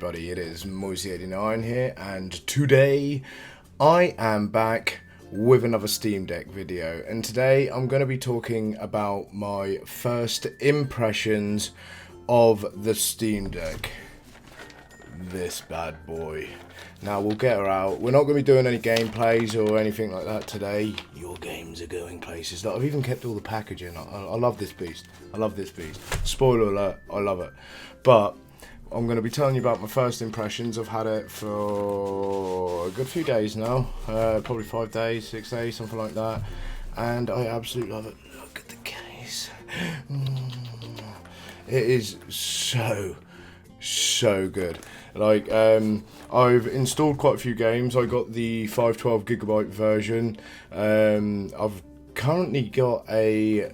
everybody, it is Moysernary here, and today I am back with another Steam Deck video, and today I'm going to be talking about my first impressions of the Steam Deck. This bad boy. Now we'll get her out. We're not going to be doing any gameplays or anything like that today. Your games are going places. I've even kept all the packaging. I love this beast. I love this beast. Spoiler alert, I love it. But I'm going to be telling you about my first impressions. I've had it for a good few days now. Probably 5 days, 6 days, something like that. And I absolutely love it. Look at the case. It is so good. Like, I've installed quite a few games. I got the 512GB version. I've currently got a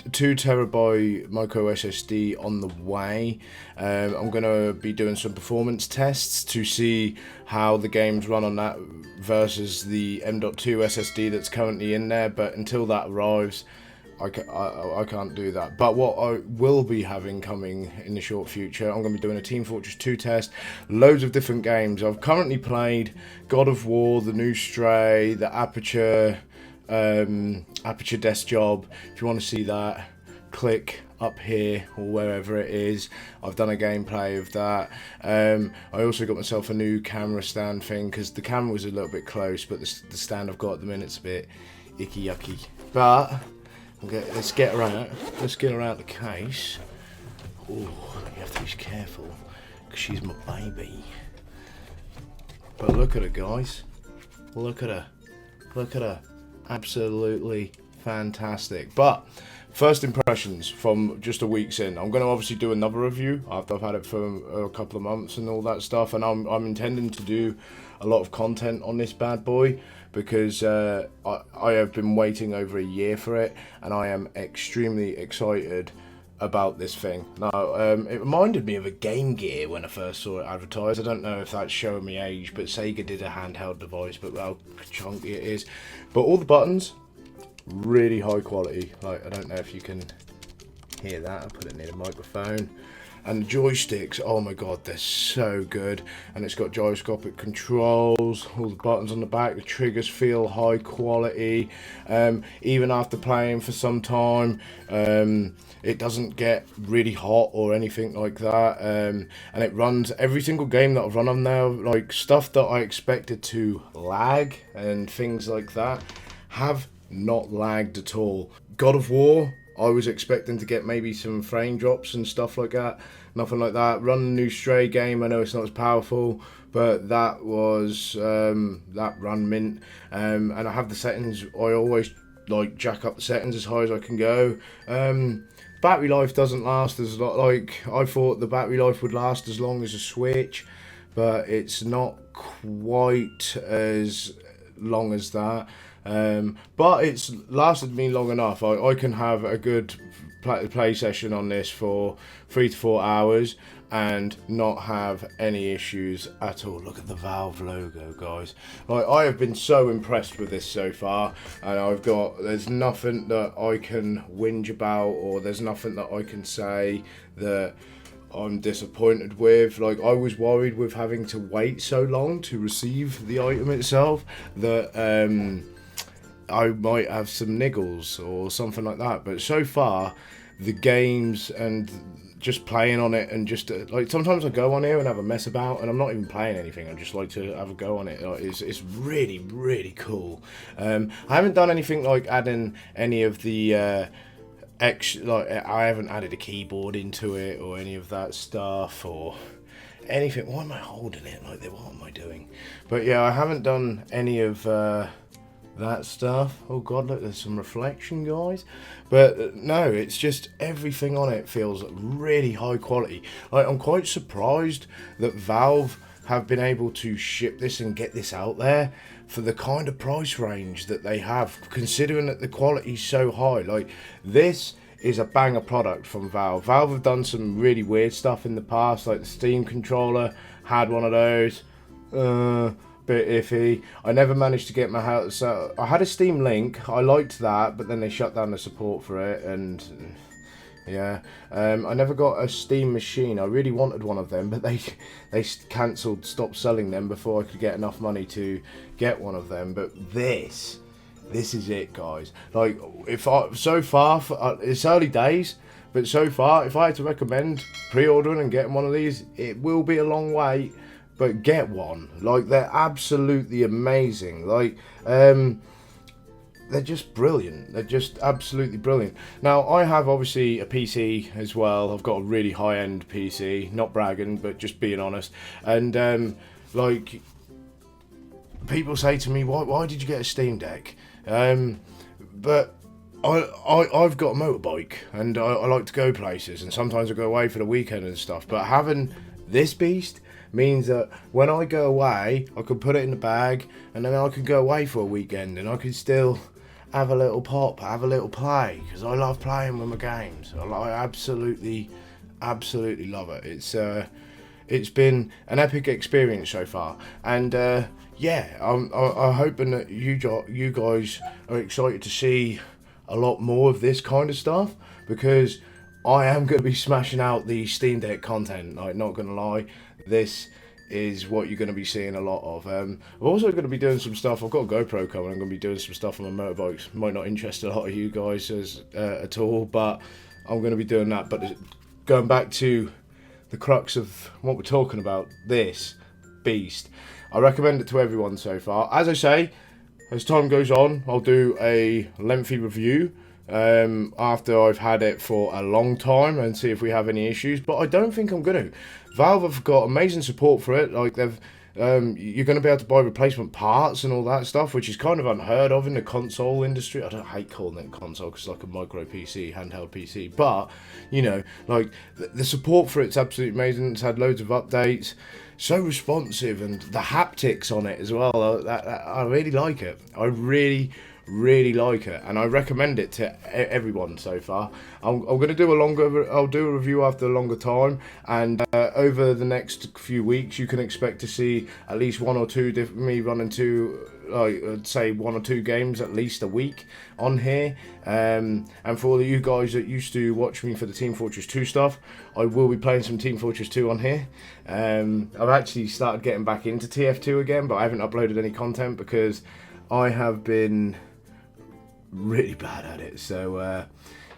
2TB micro SSD on the way. I'm going to be doing some performance tests to see how the games run on that versus the M.2 SSD that's currently in there, but until that arrives, I can't do that. But what I will be having coming in the short future, I'm going to be doing a Team Fortress 2 test, loads of different games. I've currently played God of War, the new Stray, the Aperture Desk Job. If you want to see that, click up here or wherever it is. I've done a gameplay of that. I also got myself a new camera stand thing because the camera was a little bit close, but the stand I've got at the minute's a bit icky yucky. But okay, let's get her out. Let's get her out the case. Oh, you have to be careful because she's my baby. But look at her, guys. Look at her. Look at her. Absolutely fantastic. But first impressions from just a week's in. I'm going to obviously do another review after I've had it for a couple of months and all that stuff. And I'm intending to do a lot of content on this bad boy, because I have been waiting over a year for it, and I am extremely excited about this thing. Now, it reminded me of a Game Gear when I first saw it advertised. I don't know if that's showing me age, but Sega did a handheld device, but how chunky it is. But all the buttons, really high quality. Like, I don't know if you can hear that. I'll put it near the microphone. And the joysticks, oh my god, they're so good. And it's got gyroscopic controls, all the buttons on the back, the triggers feel high quality. Even after playing for some time, it doesn't get really hot or anything like that. And it runs every single game that I've run on now, like stuff that I expected to lag and things like that, have not lagged at all. God of War, I was expecting to get maybe some frame drops and stuff like that. Nothing like that. Run the new Stray game, I know it's not as powerful, but that was that run mint. And I have the settings. I always like jack up the settings as high as I can go. Battery life doesn't last as long. Like, I thought the battery life would last as long as a Switch, but it's not quite as long as that. But it's lasted me long enough. I can have a good play session on this for 3 to 4 hours and not have any issues at all. Look at the Valve logo, guys. Like, I have been so impressed with this so far, and there's nothing that I can whinge about, or there's nothing that I can say that I'm disappointed with. Like, I was worried with having to wait so long to receive the item itself that I might have some niggles or something like that, but so far the games and just playing on it, and just like, sometimes I go on here and have a mess about and I'm not even playing anything, I just like to have a go on it. Like, it's really cool. I haven't done anything like adding any of the I haven't added a keyboard into it or any of that stuff or anything. Why am I holding it like that? What am I doing? But yeah, I haven't done any of that stuff. Oh god, look, there's some reflection, guys. But no, it's just everything on it feels really high quality. Like, I'm quite surprised that Valve have been able to ship this and get this out there for the kind of price range that they have, considering that the quality's so high. Like, this is a banger product from Valve. Valve have done some really weird stuff in the past, like the Steam controller, had one of those. Bit iffy. I never managed to get my house. So I had a Steam Link. I liked that, but then they shut down the support for it, and Yeah, I never got a Steam machine. I really wanted one of them, but they cancelled, stopped selling them before I could get enough money to get one of them. But this is it, guys. Like, if I so far it's early days, but so far, if I had to recommend pre-ordering and getting one of these, it will be a long wait, but get one. Like, they're absolutely amazing. Like, they're just brilliant. They're just absolutely brilliant. Now, I have obviously a PC as well. I've got a really high-end PC. Not bragging, but just being honest. And, like, people say to me, why did you get a Steam Deck? But I've got a motorbike, and I like to go places, and sometimes I go away for the weekend and stuff. But having this beast means that when I go away, I can put it in the bag, and then I can go away for a weekend, and I can still have a little pop, have a little play, because I love playing with my games. I absolutely love it. It's been an epic experience so far, and yeah, I'm hoping that you guys are excited to see a lot more of this kind of stuff, because I am going to be smashing out the Steam Deck content. Like, not going to lie, this is what you're going to be seeing a lot of. I'm also going to be doing some stuff. I've got a GoPro coming. I'm going to be doing some stuff on my motorbikes. Might not interest a lot of you guys at all, but I'm going to be doing that. But going back to the crux of what we're talking about, this beast, I recommend it to everyone so far. As I say, as time goes on, I'll do a lengthy review after I've had it for a long time and see if we have any issues, but I don't think I'm going to. Valve have got amazing support for it. Like, they've you're going to be able to buy replacement parts and all that stuff, which is kind of unheard of in the console industry. I don't hate calling it console because it's like a micro PC, handheld PC, but you know, like, the support for it's absolutely amazing. It's had loads of updates, so responsive, and the haptics on it as well. I really like it. I really like it, and I recommend it to everyone so far. I'm going to do I'll do a review after a longer time, and over the next few weeks you can expect to see at least one or two me running I'd say 1 or 2 games at least a week on here. And for all of you guys that used to watch me for the Team Fortress 2 stuff, I will be playing some Team Fortress 2 on here. I've actually started getting back into TF2 again, but I haven't uploaded any content because I have been really bad at it. So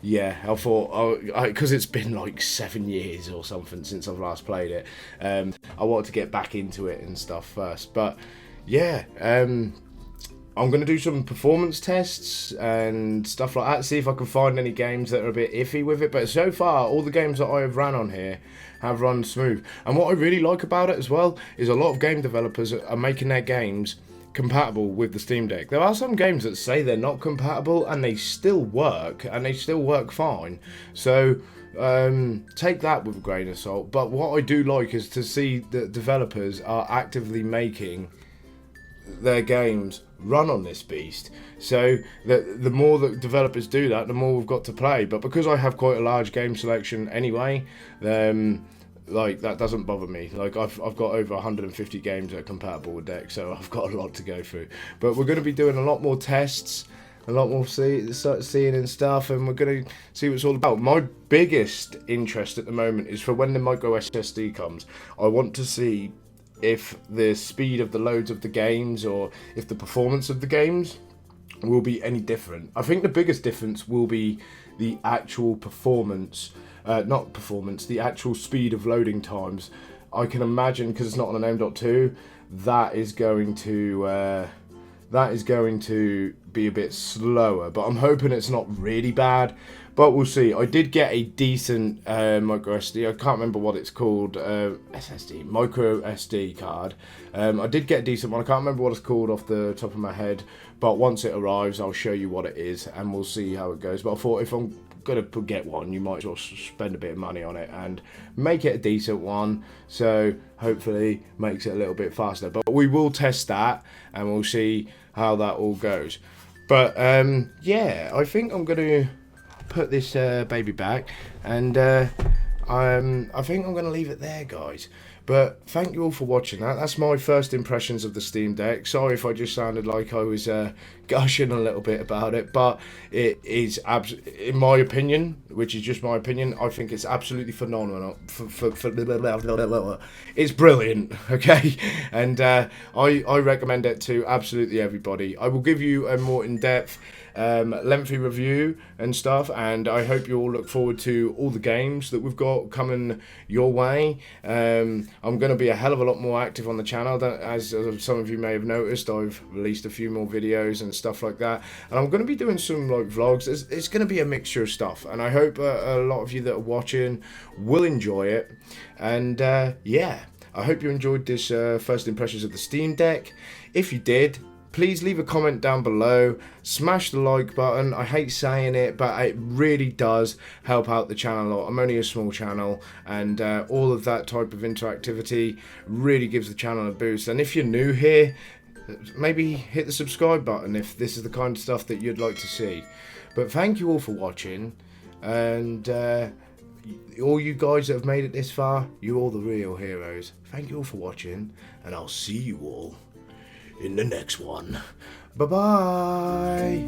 yeah, I thought, because it's been like 7 years or something since I've last played it, I wanted to get back into it and stuff first. But yeah, I'm going to do some performance tests and stuff like that, see if I can find any games that are a bit iffy with it. But so far, all the games that I have ran on here have run smooth. And what I really like about it as well is a lot of game developers are making their games compatible with the Steam Deck. There are some games that say they're not compatible and they still work, and they still work fine. So take that with a grain of salt. But what I do like is to see that developers are actively making their games run on this beast. So the more that developers do that, the more we've got to play. But because I have quite a large game selection anyway, like, that doesn't bother me. Like, I've got over 150 games that are compatible with Deck, so I've got a lot to go through. But we're going to be doing a lot more tests, a lot more seeing and stuff, and we're going to see what it's all about. My biggest interest at the moment is for when the micro SSD comes. I want to see if the speed of the loads of the games, or if the performance of the games will be any different. I think the biggest difference will be the actual performance, the actual speed of loading times. I can imagine, because it's not on an M.2, that is going to be a bit slower, but I'm hoping it's not really bad. But we'll see. I did get a decent micro SD. I can't remember what it's called. SSD, micro SD card. I did get a decent one. I can't remember what it's called off the top of my head. But once it arrives, I'll show you what it is, and we'll see how it goes. But I thought, if I'm gonna get one, you might as well spend a bit of money on it and make it a decent one. So hopefully makes it a little bit faster. But we will test that, and we'll see how that all goes. But yeah, I think I'm gonna put this baby back, and I think I'm going to leave it there, guys. But thank you all for watching that. That's my first impressions of the Steam Deck. Sorry if I just sounded like I was discussion a little bit about it, but it is in my opinion, which is just my opinion, I think it's absolutely phenomenal. It's brilliant, okay, and I recommend it to absolutely everybody. I will give you a more in-depth, lengthy review and stuff, and I hope you all look forward to all the games that we've got coming your way. I'm going to be a hell of a lot more active on the channel. As some of you may have noticed, I've released a few more videos and stuff like that, and I'm going to be doing some like vlogs. It's going to be a mixture of stuff, and I hope a lot of you that are watching will enjoy it. And yeah, I hope you enjoyed this first impressions of the Steam Deck. If you did, please leave a comment down below, smash the like button. I hate saying it, but it really does help out the channel a lot. I'm only a small channel, and all of that type of interactivity really gives the channel a boost. And if you're new here, maybe hit the subscribe button if this is the kind of stuff that you'd like to see. But thank you all for watching, and all you guys that have made it this far, you're all the real heroes. Thank you all for watching, and I'll see you all in the next one. Bye bye.